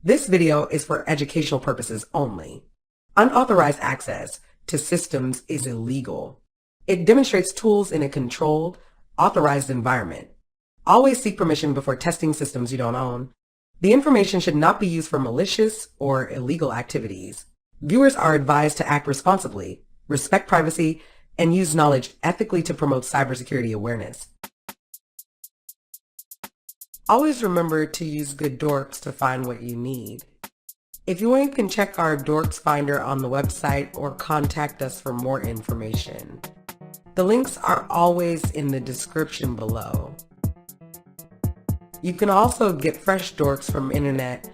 This video is for educational purposes only. Unauthorized access to systems is illegal. It demonstrates tools in a controlled, authorized environment. Always seek permission before testing systems you don't own. The information should not be used for malicious or illegal activities. Viewers are advised to act responsibly, respect privacy, and use knowledge ethically to promote cybersecurity awareness. Always remember to use good dorks to find what you need. If you want, you can check our Dorks Finder on the website or contact us for more information. The links are always in the description below. You can also get fresh dorks from internet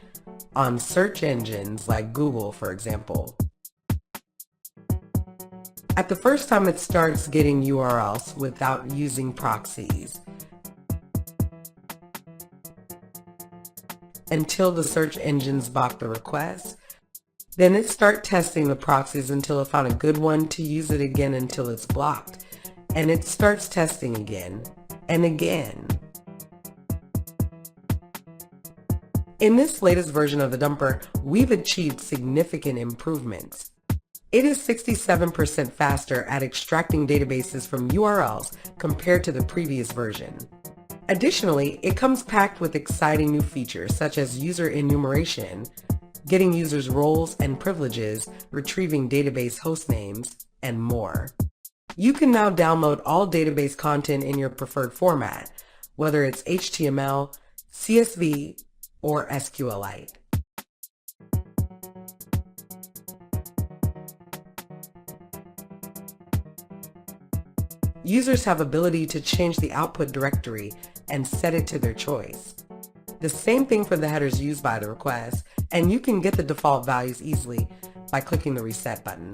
on search engines like Google, for example. At the first time it starts getting URLs without using proxies, until the search engines block the request. Then it starts testing the proxies until it found a good one to use it again until it's blocked. And it starts testing again and again. In this latest version of the dumper, we've achieved significant improvements. It is 67% faster at extracting databases from URLs compared to the previous version. Additionally, it comes packed with exciting new features such as user enumeration, getting users' roles and privileges, retrieving database host names, and more. You can now download all database content in your preferred format, whether it's HTML, CSV, or SQLite. Users have ability to change the output directory and set it to their choice. The same thing for the headers used by the request, and you can get the default values easily by clicking the reset button.